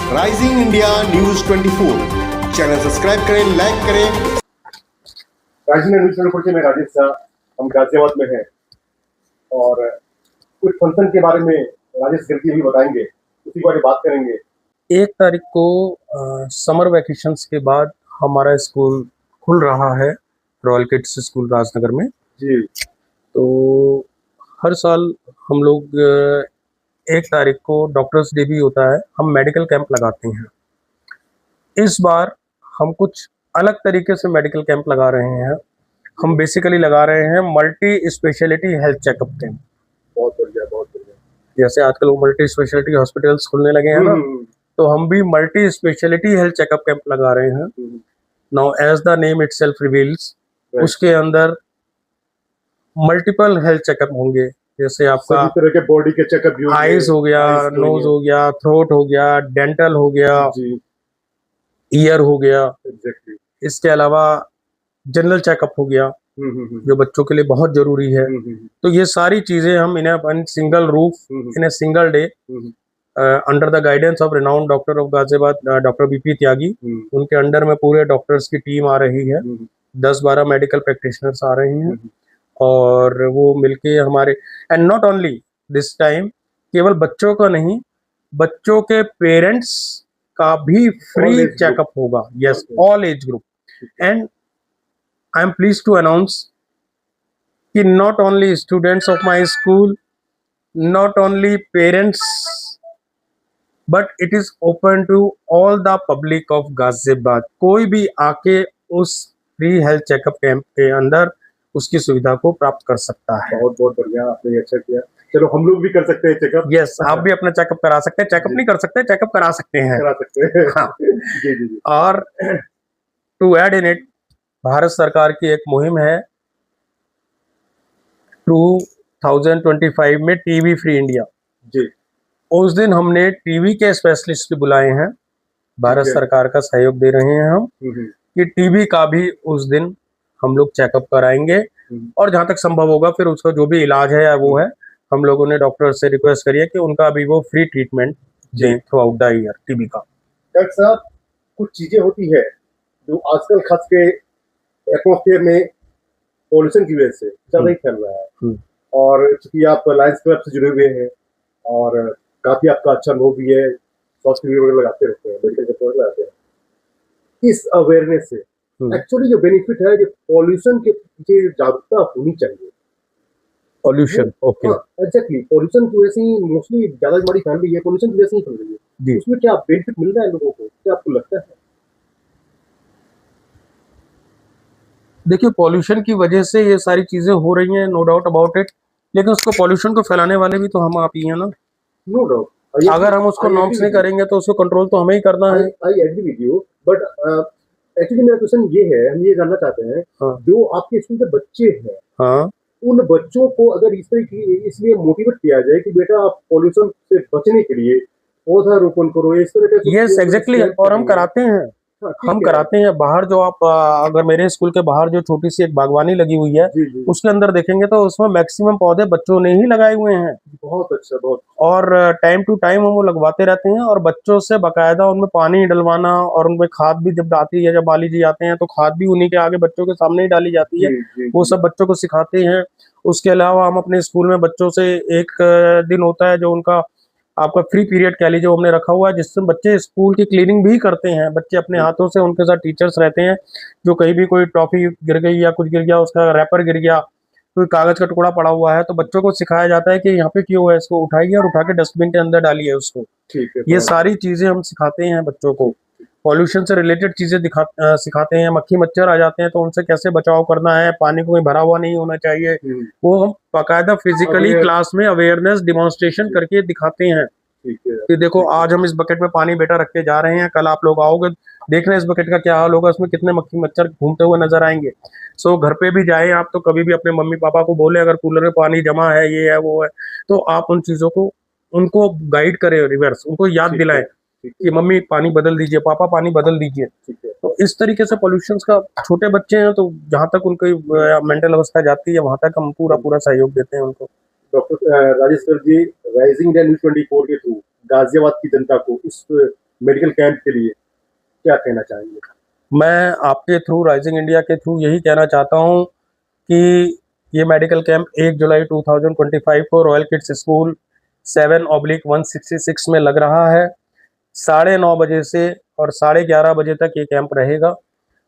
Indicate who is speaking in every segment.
Speaker 1: Rising India news 24 channel subscribe करें, like करें।
Speaker 2: Rising India news 24 से मैं राजेश शाह, हम गाजियाबाद में हैं और कुछ फंक्शन के बारे में राजेश गर्गी भी बताएंगे, उसी बारे बात करेंगे।
Speaker 3: 1 तारीख को समर वैकेशंस के बाद हमारा स्कूल खुल रहा है, रॉयल किड्स स्कूल राजनगर में
Speaker 2: जी।
Speaker 3: तो हर साल हम लोग 1 तारीख को डॉक्टर्स डे भी होता है, हम मेडिकल कैंप लगाते हैं। इस बार हम कुछ अलग तरीके से मेडिकल कैंप लगा रहे हैं। हम बेसिकली लगा रहे हैं multi speciality health checkup camp.
Speaker 2: बहुत बढ़िया, बहुत बढ़िया।
Speaker 3: जैसे आजकल वो मल्टी स्पेशलिटी हॉस्पिटल्स खुलने लगे हैं ना, तो हम भी multi speciality health checkup camp लगा रहे हैं। Now as the name itself reveals, उसके अंदर मल्टीपल हेल्थ चेकअप होंगे। जैसे आपका
Speaker 2: सभी तरह के बॉडी के चेकअप भी होंगे,
Speaker 3: आईज हो गया, नोज हो गया, थ्रोट हो गया, डेंटल हो गया, ईयर हो गया।
Speaker 2: एग्जैक्टली।
Speaker 3: इसके अलावा जनरल चेकअप हो गया, जो बच्चों के लिए बहुत जरूरी है। तो ये सारी चीजें हम इन्हें single roof in a single day under the guidance of renowned doctor of Ghaziabad doctor BP Tyagi, उनके अंडर में पूरे डॉक्टर्स की टीम आ रही है। 10-12 मेडिकल प्रैक्टिशनर्स आ रहे हैं और वो मिलके हमारे and not only this time केवल बच्चों का नहीं, बच्चों के पेरेंट्स का भी फ्री चेकअप होगा। Yes, all age group. And I am pleased to announce कि not only students of my school, not only parents, but it is open to all the public of Ghaziabad. कोई भी आके उस free health checkup camp के अंदर उसकी सुविधा को प्राप्त कर सकता है।
Speaker 2: बहुत बहुत बढ़िया, आपने ये अच्छा किया। चलो हम लोग भी कर सकते हैं चेकअप।
Speaker 3: यस, आप भी अपना चेकअप करा सकते हैं। चेकअप नहीं कर सकते, चेकअप करा सकते हैं।
Speaker 2: करा सकते हैं।
Speaker 3: हाँ।
Speaker 2: जी जी जी।
Speaker 3: और to add in it, Bharat सरकार की एक मुहिम है 2025 में टीबी फ्री इंडिया।
Speaker 2: जी।
Speaker 3: उस दिन हमने टीबी के स्पेशलिस्ट भी बुलाए हैं। भारत सरकार का सहयोग दे रहे हैं हम कि टीबी का भी उस दिन हम लोग चेकअप कराएंगे और जहां तक संभव होगा फिर उसका जो भी इलाज है या वो है, हम लोगों ने डॉक्टर से रिक्वेस्ट करी है कि उनका भी वो फ्री ट्रीटमेंट दें through out the year TB का।
Speaker 2: डॉक्टर साहब, कुछ चीजें होती है जो आजकल खास के एटमॉस्फेयर में पॉल्यूशन की वजह से ज्यादा ही फैल रहा है, और चूंकि आप लायंस क्लब से जुड़े हुए हैं और काफी आपका अच्छा अनुभव भी है, स्वास्थ्य वगैरह लगाते रहते हैं, मेडिकल कैंप लगाते हैं, इस अवेयरनेस से एक्चुअली जो बेनिफिट है, जो पॉल्यूशन के पीछे जागरूकता होनी चाहिए।
Speaker 3: Pollution, okay,
Speaker 2: exactly. पॉल्यूशन की वजह से ही मोस्टली ज्यादा हमारी फैल रही है, पॉल्यूशन की वजह से ही फैल रही है। उसमें क्या बेनिफिट मिल रहा है लोगों को, क्या आपको लगता है?
Speaker 3: देखिए, पॉल्यूशन की वजह से ये सारी चीजें हो रही हैं, नो डाउट अबाउट इट, लेकिन उसको पॉल्यूशन को फैलाने वाले भी तो हम आप ही हैं ना।
Speaker 2: No doubt.
Speaker 3: अगर हम उसको नॉर्म्स नहीं करेंगे तो उसको कंट्रोल तो हमें ही करना है।
Speaker 2: I agree with you, but actually मेरा क्वेश्चन ये है, हम ये जानना चाहते हैं, जो आपके स्कूल के बच्चे हैं, उन बच्चों को अगर इस तरह की इसलिए मोटिवेट किया जाए कि बेटा आप पॉल्यूशन से बचने के लिए पौधारोपण करो, इस तरह के।
Speaker 3: Yes, exactly. और हम कराते हैं, हम कराते हैं। बाहर जो आप अगर मेरे स्कूल के बाहर जो छोटी सी एक बागवानी लगी हुई है, उसके अंदर देखेंगे तो उसमें मैक्सिमम पौधे बच्चों ने ही लगाए हुए हैं।
Speaker 2: बहुत अच्छा, बहुत।
Speaker 3: और टाइम टू टाइम हम वो लगवाते रहते हैं और बच्चों से बाकायदा उनमें पानी डलवाना और उनमें खाद भी जब आती है, जब माली जी आते हैं तो खाद भी उन्हीं के आगे बच्चों के सामने ही डाली जाती है। वो सब बच्चों को सिखाते हैं। उसके अलावा हम अपने स्कूल में बच्चों से एक दिन होता है जो उनका आपका फ्री पीरियड कह लीजिए, हमने रखा हुआ है, जिससे बच्चे स्कूल की क्लीनिंग भी करते हैं। बच्चे अपने हाथों से, उनके साथ टीचर्स रहते हैं, जो कहीं भी कोई टॉफी गिर गई या कुछ गिर गया, उसका रैपर गिर गया, कोई कागज का टुकड़ा पड़ा हुआ है, तो बच्चों को सिखाया जाता है कि यहाँ पे क्यों है, इसको उठाइए और उठा के डस्टबिन के अंदर डालिए उसको।
Speaker 2: ठीक है।
Speaker 3: ये सारी चीजें हम सिखाते हैं बच्चों को। पॉल्यूशन से रिलेटेड चीजें सिखाते हैं। मक्खी मच्छर आ जाते हैं तो उनसे कैसे बचाव करना है, पानी को कहीं भरा हुआ नहीं होना चाहिए, वो हम बाकायदा फिजिकली क्लास में अवेयरनेस डिमॉन्स्ट्रेशन करके दिखाते हैं कि देखो आज हम इस बकेट में पानी बेटा रख के जा रहे हैं, कल आप लोग आओगे देखना इस बकेट का क्या हाल होगा, इसमें कितने मक्खी मच्छर घूमते हुए नजर आएंगे। सो घर पे भी जाए आप तो कभी भी अपने मम्मी पापा को बोले अगर कूलर में पानी जमा है, ये है वो है, तो आप उन चीजों को उनको गाइड करें, रिवर्स उनको याद दिलाएं कि मम्मी पानी बदल दीजिए, पापा पानी बदल दीजिए। तो इस तरीके से पॉल्यूशन का, छोटे बच्चे हैं तो जहाँ तक उनकी मेंटल अवस्था जाती है वहां तक हम पूरा सहयोग देते हैं उनको।
Speaker 2: डॉक्टर राजेश सर जी, राइजिंग इंडिया न्यूज 24 के थ्रू गाजियाबाद की जनता को इस मेडिकल कैंप के लिए क्या कहना चाहेंगे?
Speaker 3: मैं आपके थ्रू, राइजिंग इंडिया के थ्रू यही कहना चाहता हूँ कि ये मेडिकल कैंप 1 जुलाई 2025 को रॉयल किड्स स्कूल 7/166 में लग रहा है। 9:30 बजे से और 11:30 बजे तक ये कैंप रहेगा।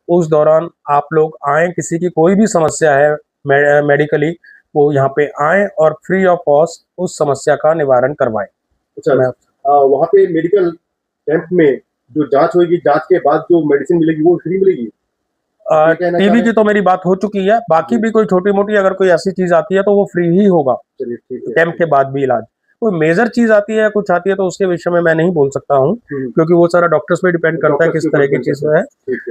Speaker 3: उस दौरान आप लोग आएँ, किसी की कोई भी समस्या है मेडिकली, वो यहाँ पे आएँ और फ्री ऑफ कॉस्ट उस समस्या का निवारण करवाएं।
Speaker 2: अच्छा, वहाँ पे मेडिकल कैंप में जो जांच होगी, जांच के बाद जो मेडिसिन मिलेगी वो फ्री मिलेगी?
Speaker 3: टीबी की तो मेरी बात हो चुकी है, बाकी भी कोई छोटी मोटी अगर कोई ऐसी चीज आती है तो वो फ्री ही होगा।
Speaker 2: चलिए ठीक है।
Speaker 3: कैंप के बाद भी इलाज, कोई मेजर चीज आती है, कुछ आती है तो उसके विषय में मैं नहीं बोल सकता हूँ, क्योंकि वो सारा डॉक्टर्स पे डिपेंड करता है किस तरह की चीज है।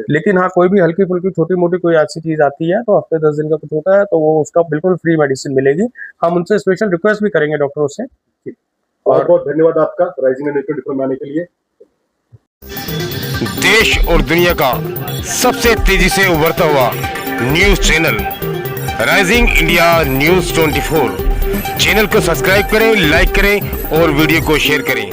Speaker 3: लेकिन हाँ, कोई भी हल्की फुल्की छोटी मोटी कोई ऐसी चीज आती है तो हफ्ते 10 दिन का कुछ होता है तो वो उसका बिल्कुल फ्री मेडिसिन मिलेगी। हम उनसे स्पेशल रिक्वेस्ट भी करेंगे डॉक्टरों से।
Speaker 2: और बहुत धन्यवाद आपका राइजिंग इंडिया 24 में आने के लिए।
Speaker 4: देश और दुनिया का सबसे तेजी से उभरता हुआ news channel rising India news 24 channel को सब्सक्राइब करें, लाइक करें और वीडियो को शेयर करें।